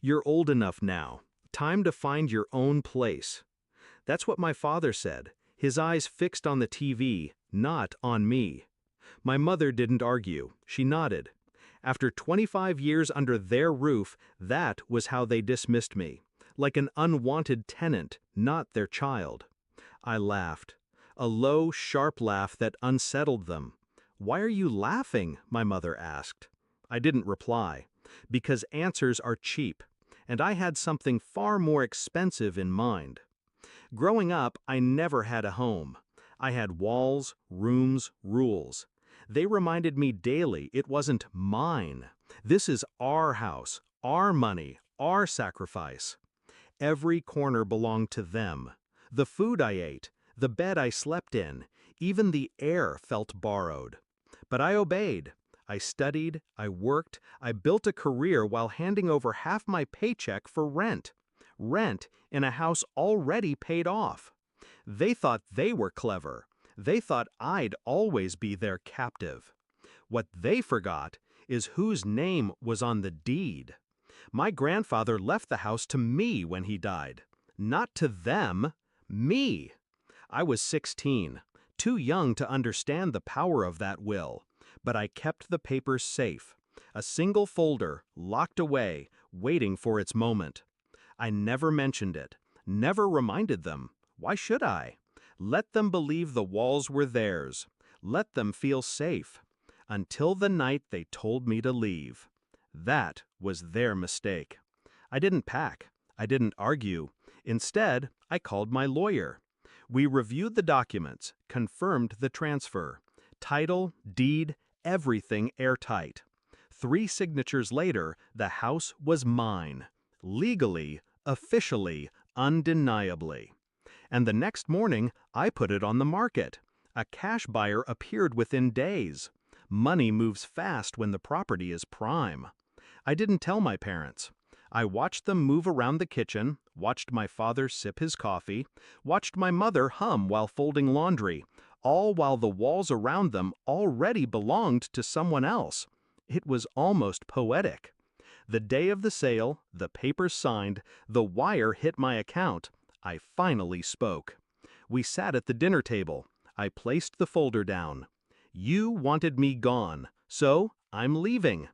You're old enough now. Time to find your own place. That's what my father said, his eyes fixed on the TV, not on me. My mother didn't argue, she nodded. After 25 years under their roof, that was how they dismissed me. Like an unwanted tenant, not their child. I laughed. A low, sharp laugh that unsettled them. "Why are you laughing?" my mother asked. I didn't reply. Because answers are cheap. And I had something far more expensive in mind. Growing up, I never had a home. I had walls, rooms, rules. They reminded me daily it wasn't mine. This is our house, our money, our sacrifice. Every corner belonged to them. The food I ate, the bed I slept in, even the air felt borrowed. But I obeyed. I studied, I worked, I built a career while handing over half my paycheck for rent. Rent in a house already paid off. They thought they were clever. They thought I'd always be their captive. What they forgot is whose name was on the deed. My grandfather left the house to me when he died. Not to them, me. I was 16, too young to understand the power of that will. But I kept the papers safe. A single folder, locked away, waiting for its moment. I never mentioned it, never reminded them. Why should I? Let them believe the walls were theirs. Let them feel safe. Until the night they told me to leave. That was their mistake. I didn't pack. I didn't argue. Instead, I called my lawyer. We reviewed the documents, confirmed the transfer. Title, deed, everything airtight. 3 signatures later, the house was mine. Legally, officially, undeniably. And the next morning, I put it on the market. A cash buyer appeared within days. Money moves fast when the property is prime. I didn't tell my parents. I watched them move around the kitchen, watched my father sip his coffee, watched my mother hum while folding laundry, all while the walls around them already belonged to someone else. It was almost poetic. The day of the sale, the papers signed, the wire hit my account. I finally spoke. We sat at the dinner table. I placed the folder down. You wanted me gone, so I'm leaving.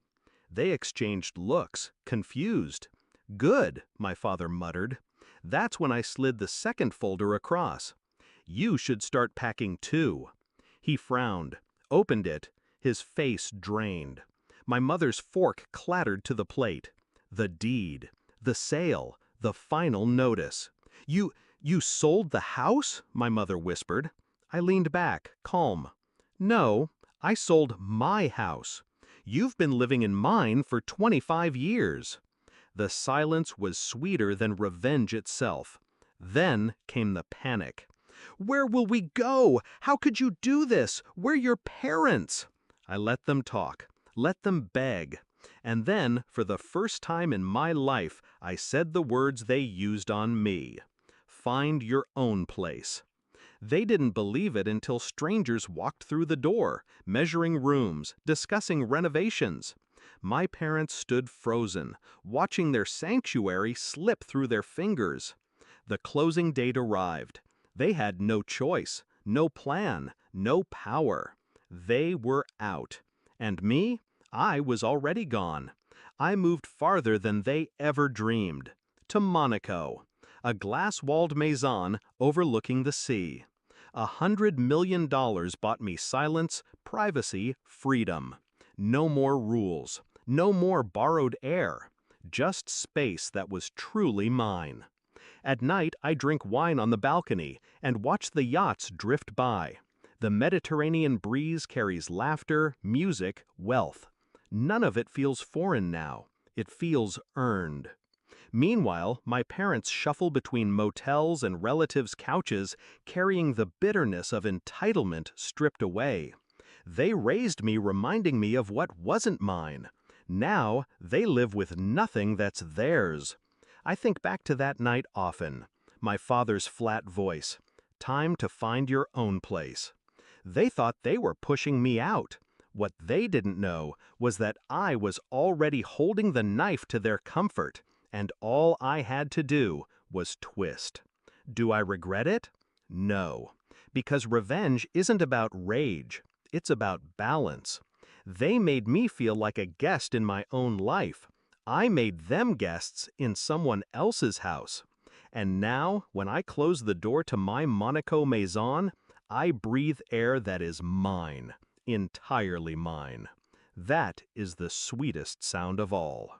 They exchanged looks, confused. Good, my father muttered. That's when I slid the second folder across. You should start packing too. He frowned, opened it, his face drained. My mother's fork clattered to the plate. The deed, the sale, the final notice. You sold the house? My mother whispered. I leaned back, calm. No, I sold my house. You've been living in mine for 25 years. The silence was sweeter than revenge itself. Then came the panic. Where will we go? How could you do this? We're your parents. I let them talk, let them beg. And then, for the first time in my life, I said the words they used on me. Find your own place. They didn't believe it until strangers walked through the door, measuring rooms, discussing renovations. My parents stood frozen, watching their sanctuary slip through their fingers. The closing date arrived. They had no choice, no plan, no power. They were out. And me? I was already gone. I moved farther than they ever dreamed. To Monaco. A glass-walled maison overlooking the sea. $100 million bought me silence, privacy, freedom. No more rules. No more borrowed air. Just space that was truly mine. At night, I drink wine on the balcony and watch the yachts drift by. The Mediterranean breeze carries laughter, music, wealth. None of it feels foreign now. It feels earned. Meanwhile, my parents shuffle between motels and relatives' couches, carrying the bitterness of entitlement stripped away. They raised me reminding me of what wasn't mine. Now, they live with nothing that's theirs. I think back to that night often. My father's flat voice. Time to find your own place. They thought they were pushing me out. What they didn't know was that I was already holding the knife to their comfort, and all I had to do was twist. Do I regret it? No, because revenge isn't about rage, it's about balance. They made me feel like a guest in my own life. I made them guests in someone else's house. And now, when I close the door to my Monaco Maison, I breathe air that is mine, entirely mine. That is the sweetest sound of all.